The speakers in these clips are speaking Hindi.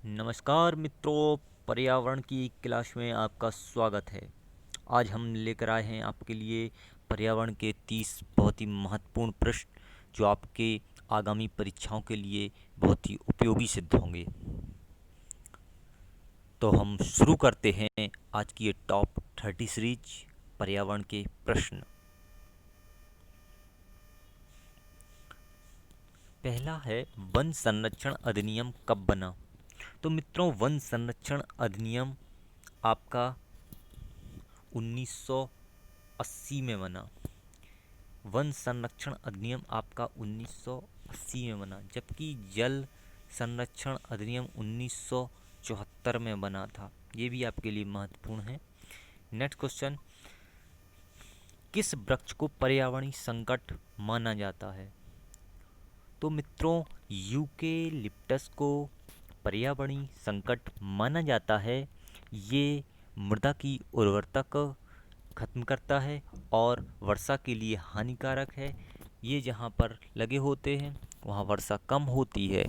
नमस्कार मित्रों, पर्यावरण की क्लास में आपका स्वागत है। आज हम लेकर आए हैं आपके लिए पर्यावरण के 30 बहुत ही महत्वपूर्ण प्रश्न जो आपके आगामी परीक्षाओं के लिए बहुत ही उपयोगी सिद्ध होंगे। तो हम शुरू करते हैं आज की ये टॉप 30 सीरीज पर्यावरण के प्रश्न। पहला है, वन संरक्षण अधिनियम कब बना? तो मित्रों, वन संरक्षण अधिनियम आपका 1980 में बना। वन संरक्षण अधिनियम आपका 1980 में बना, जबकि जल संरक्षण अधिनियम 1974 में बना था। ये भी आपके लिए महत्वपूर्ण है। नेक्स्ट क्वेश्चन, किस वृक्ष को पर्यावरणीय संकट माना जाता है? तो मित्रों, यूकेलिप्टस को पर्यावरणीय संकट माना जाता है। ये मृदा की उर्वरता को खत्म करता है और वर्षा के लिए हानिकारक है। ये जहाँ पर लगे होते हैं वहाँ वर्षा कम होती है।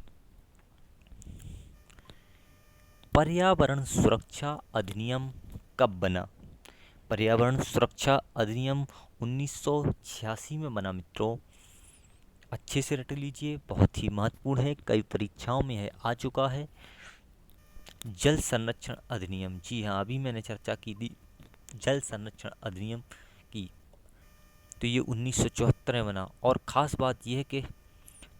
पर्यावरण सुरक्षा अधिनियम कब बना? पर्यावरण सुरक्षा अधिनियम 1986 में बना। मित्रों, अच्छे से रट लीजिए, बहुत ही महत्वपूर्ण है, कई परीक्षाओं में है आ चुका है। जल संरक्षण अधिनियम, जी हाँ, अभी मैंने चर्चा की थी जल संरक्षण अधिनियम की, तो ये 1974 में बना। और ख़ास बात यह है कि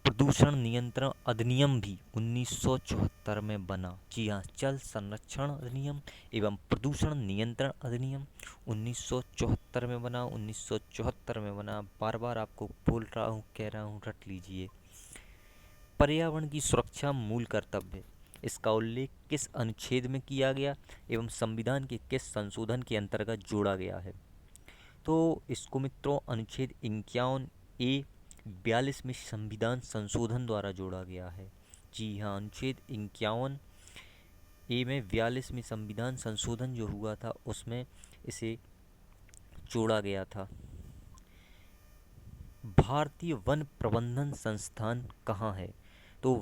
प्रदूषण नियंत्रण अधिनियम भी 1974 में बना। जी हाँ, जल संरक्षण अधिनियम एवं प्रदूषण नियंत्रण अधिनियम 1974 में बना। 1974 में बना, बार बार आपको बोल रहा हूँ, कह रहा हूँ, रट लीजिए। पर्यावरण की सुरक्षा मूल कर्तव्य, इसका उल्लेख किस अनुच्छेद में किया गया एवं संविधान के किस संशोधन के अंतर्गत जोड़ा गया है? तो इसको मित्रों अनुच्छेद 51A 42 में संविधान संशोधन द्वारा जोड़ा गया है। जी हाँ, अनुच्छेद 51A में 42 में संविधान संशोधन जो हुआ था उसमें इसे जोड़ा गया था। भारतीय वन प्रबंधन संस्थान कहाँ है? तो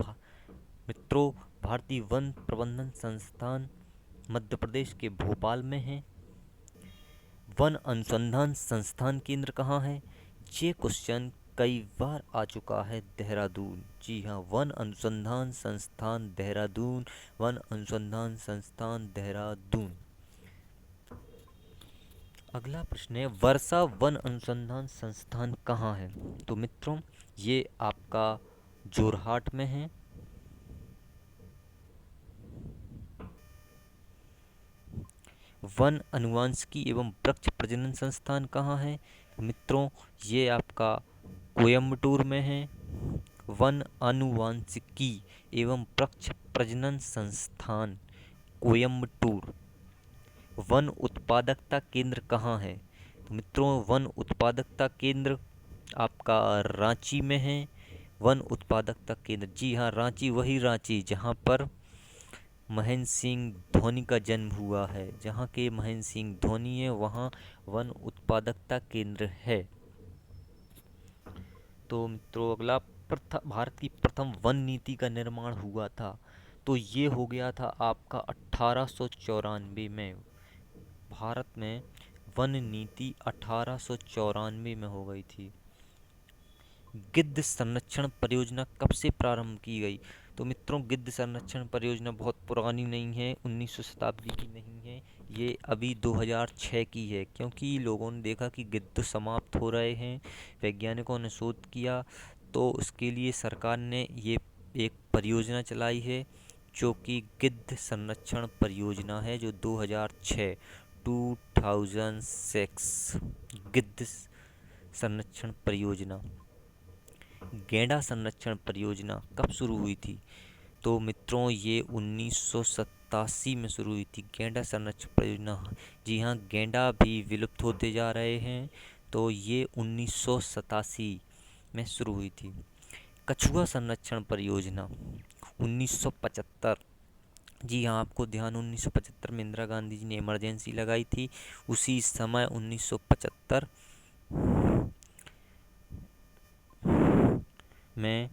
मित्रों, भारतीय वन प्रबंधन संस्थान मध्य प्रदेश के भोपाल में है। वन अनुसंधान संस्थान केंद्र कहाँ है? ये क्वेश्चन कई बार आ चुका है, देहरादून। जी हाँ, वन अनुसंधान संस्थान देहरादून, वन अनुसंधान संस्थान देहरादून। अगला प्रश्न है, वर्षा वन अनुसंधान संस्थान कहाँ है? तो मित्रों, ये आपका जोरहाट में है। वन अनुवांशिकी एवं वृक्ष प्रजनन संस्थान कहाँ है? मित्रों, ये आपका कोयम्बटूर में है। वन अनुवांशिकी एवं वृक्ष प्रजनन संस्थान कोयम्बटूर। वन उत्पादकता केंद्र कहाँ है? तो मित्रों, वन उत्पादकता केंद्र आपका रांची में है। वन उत्पादकता केंद्र, जी हाँ, रांची, वही रांची जहाँ पर महेंद्र सिंह धोनी का जन्म हुआ है। जहाँ के महेंद्र सिंह धोनी है वहाँ वन उत्पादकता केंद्र है। तो मित्रों, अगला, भारत की प्रथम वन नीति का निर्माण हुआ था, तो ये हो गया था आपका 1894 में। भारत में वन नीति 1894 में हो गई थी। गिद्ध संरक्षण परियोजना कब से प्रारंभ की गई? तो मित्रों, गिद्ध संरक्षण परियोजना बहुत पुरानी नहीं है, 19वीं शताब्दी की नहीं है, ये अभी 2006 की है। क्योंकि लोगों ने देखा कि गिद्ध समाप्त हो रहे हैं, वैज्ञानिकों ने शोध किया, तो उसके लिए सरकार ने ये एक परियोजना चलाई है जो कि गिद्ध संरक्षण परियोजना है, जो 2006 2006 गिद्ध संरक्षण परियोजना। गैंडा संरक्षण परियोजना कब शुरू हुई थी? तो मित्रों, ये 1987 में शुरू हुई थी, गैंडा संरक्षण परियोजना। जी हाँ, गैंडा भी विलुप्त होते जा रहे हैं, तो ये 1987 में शुरू हुई थी। कछुआ संरक्षण परियोजना 1975। जी हाँ, आपको ध्यान, 1975 में इंदिरा गांधी जी ने इमरजेंसी लगाई थी, उसी समय 1975 में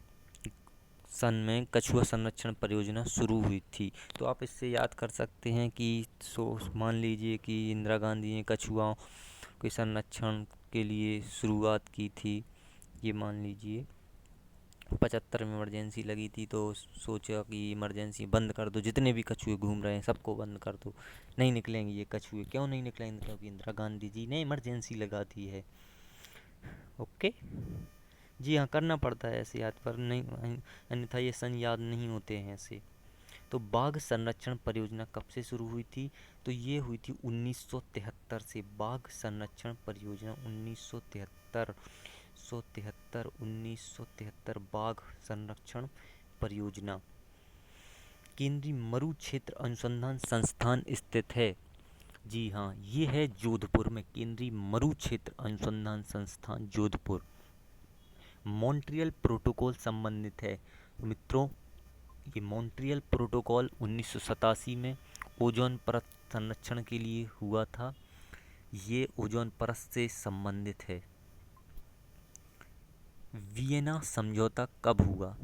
सन में कछुआ संरक्षण परियोजना शुरू हुई थी। तो आप इससे याद कर सकते हैं कि मान लीजिए कि इंदिरा गांधी ने कछुआओं के संरक्षण के लिए शुरुआत की थी। ये मान लीजिए 75 में इमरजेंसी लगी थी, तो सोचा कि इमरजेंसी बंद कर दो, जितने भी कछुए घूम रहे हैं सबको बंद कर दो, नहीं निकलेंगे ये कछुए। क्यों नहीं निकलेंगे? क्योंकि इंदिरा गांधी जी ने इमरजेंसी लगा दी है। ओके जी हाँ, करना पड़ता है ऐसे याद, पर नहीं, अन्यथा ये सन याद नहीं होते हैं ऐसे। तो बाघ संरक्षण परियोजना कब से शुरू हुई थी? तो ये हुई थी 1973 से। बाघ संरक्षण परियोजना 1973 बाघ संरक्षण परियोजना केंद्रीय मरु क्षेत्र अनुसंधान संस्थान स्थित है। जी हाँ, ये है जोधपुर में, केंद्रीय मरु क्षेत्र अनुसंधान संस्थान जोधपुर। मॉन्ट्रियल प्रोटोकॉल संबंधित है। तो मित्रों, ये मॉन्ट्रियल प्रोटोकॉल 1987 में ओजोन परत संरक्षण के लिए हुआ था। ये ओजोन परत से संबंधित है। वियना समझौता कब हुआ?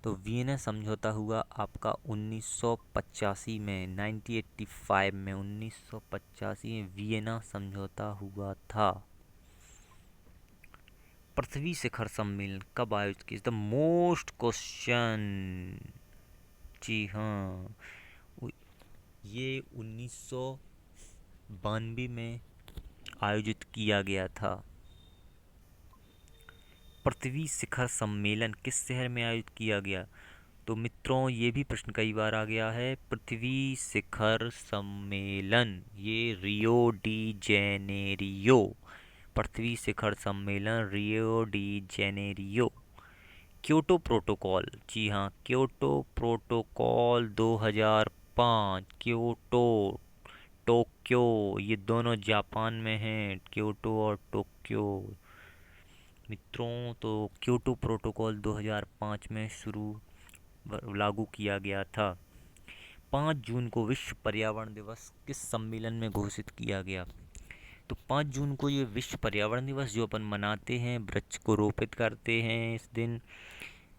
तो वियना समझौता हुआ आपका 1985 में, 1985 में, 1985 में वियना समझौता हुआ था। पृथ्वी शिखर सम्मेलन कब आयोजित किया? The most question. जी हाँ, ये 1992 में आयोजित किया गया था। पृथ्वी शिखर सम्मेलन किस शहर में आयोजित किया गया? तो मित्रों, ये भी प्रश्न कई बार आ गया है। पृथ्वी शिखर सम्मेलन ये रियो डी जेनेरियो, पृथ्वी शिखर सम्मेलन Rio de Janeiro. Kyoto Protocol, जी हाँ, क्योटो प्रोटोकॉल 2005, क्योटो, टोक्यो, ये दोनों जापान में हैं, क्योटो और टोक्यो। मित्रों, तो क्योटो प्रोटोकॉल 2005 में लागू किया गया था। 5 जून को विश्व पर्यावरण दिवस किस सम्मेलन में घोषित किया गया? तो 5 जून को ये विश्व पर्यावरण दिवस जो अपन मनाते हैं, वृक्ष को रोपित करते हैं, इस दिन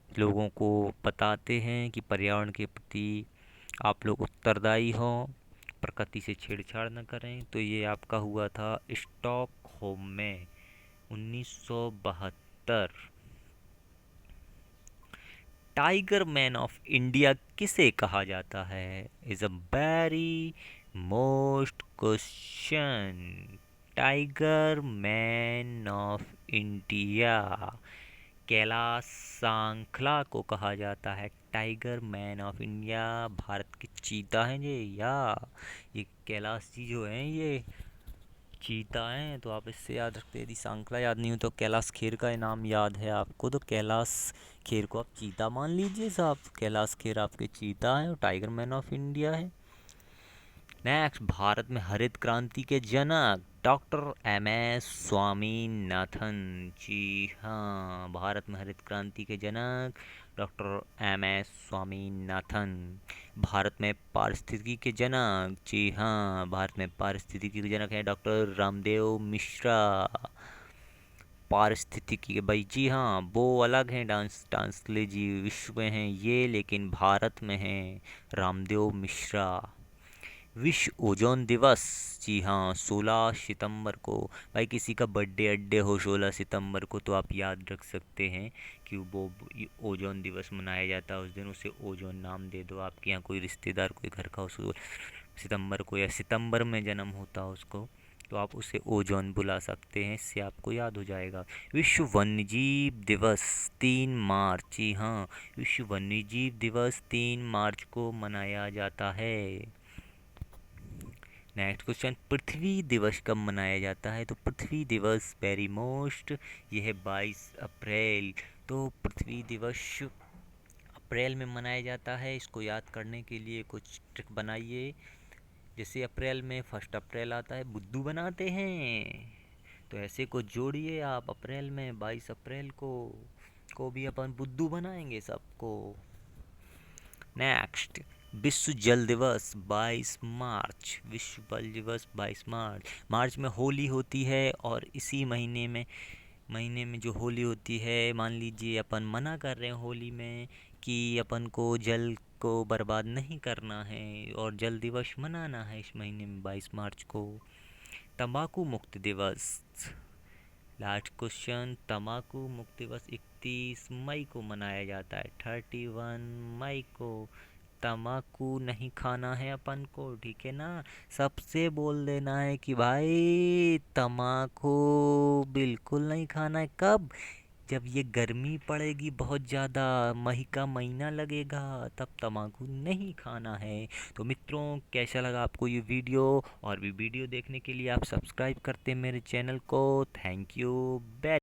लोगों को बताते हैं कि पर्यावरण के प्रति आप लोग उत्तरदायी हों, प्रकृति से छेड़छाड़ न करें। तो ये आपका हुआ था स्टॉकहोम में 1972। टाइगर मैन ऑफ इंडिया किसे कहा जाता है? Is a very most question. Tiger man of India Kailash Sankhla को कहा जाता है tiger man of India. Bharat के चीता हैं ये कैलाश जी जो हैं ये चीता हैं। तो आप इससे याद रखते हैं। यदि सांखला याद नहीं हो तो कैलाश खेर का इनाम याद है आपको, तो कैलाश खेर को आप चीता मान लीजिए साहब। कैलाश खेर आपके चीता हैं और टाइगर मैन ऑफ इंडिया है। नेक्स्ट, भारत में हरित क्रांति के जनक डॉक्टर एम.एस. स्वामीनाथन। जी हाँ, भारत में हरित क्रांति के जनक डॉक्टर एम.एस. स्वामीनाथन। भारत में पारिस्थितिकी के जनक, जी हाँ, भारत में पारिस्थितिकी के जनक हैं डॉक्टर रामदेव मिश्रा। पारिस्थितिकी के भाई, जी हाँ, वो अलग हैं, डांसले जी विश्व में हैं ये, लेकिन भारत में हैं रामदेव मिश्रा। विश्व ओजोन दिवस, जी हाँ, 16 सितंबर को। भाई किसी का बर्थडे अड्डे हो 16 सितंबर को तो आप याद रख सकते हैं कि वो ओजोन दिवस मनाया जाता है उस दिन, उसे ओजोन नाम दे दो। आपके यहाँ कोई रिश्तेदार कोई घर का 16 सितंबर को या सितंबर में जन्म होता है उसको, तो आप उसे ओजोन बुला सकते हैं, इससे आपको याद हो जाएगा। विश्व वन्यजीव दिवस 3 मार्च, जी हाँ, विश्व वन्यजीव दिवस 3 मार्च को मनाया जाता है। नेक्स्ट क्वेश्चन, पृथ्वी दिवस कब मनाया जाता है? तो पृथ्वी दिवस वेरी मोस्ट, यह है 22 अप्रैल। तो पृथ्वी दिवस अप्रैल में मनाया जाता है। इसको याद करने के लिए कुछ ट्रिक बनाइए। जैसे अप्रैल में 1 अप्रैल आता है, बुद्धू बनाते हैं, तो ऐसे को जोड़िए आप। अप्रैल में 22 अप्रैल को भी अपन बुद्धू बनाएंगे सबको। नेक्स्ट, विश्व जल दिवस 22 मार्च। विश्व जल दिवस 22 मार्च। मार्च में होली होती है और इसी महीने में जो होली होती है, मान लीजिए अपन मना कर रहे हैं होली में कि अपन को जल को बर्बाद नहीं करना है और जल दिवस मनाना है इस महीने में 22 मार्च को। तंबाकू मुक्त दिवस, लास्ट क्वेश्चन, तंबाकू मुक्त दिवस 31 मई को मनाया जाता है, 31 मई को। तंबाकू नहीं खाना है अपन को, ठीक है ना। सबसे बोल देना है कि भाई तंबाकू बिल्कुल नहीं खाना है। कब? जब ये गर्मी पड़ेगी बहुत ज़्यादा, मई का महीना लगेगा, तब तंबाकू नहीं खाना है। तो मित्रों, कैसा लगा आपको ये वीडियो? और भी वीडियो देखने के लिए आप सब्सक्राइब करते हैं मेरे चैनल को। Thank you.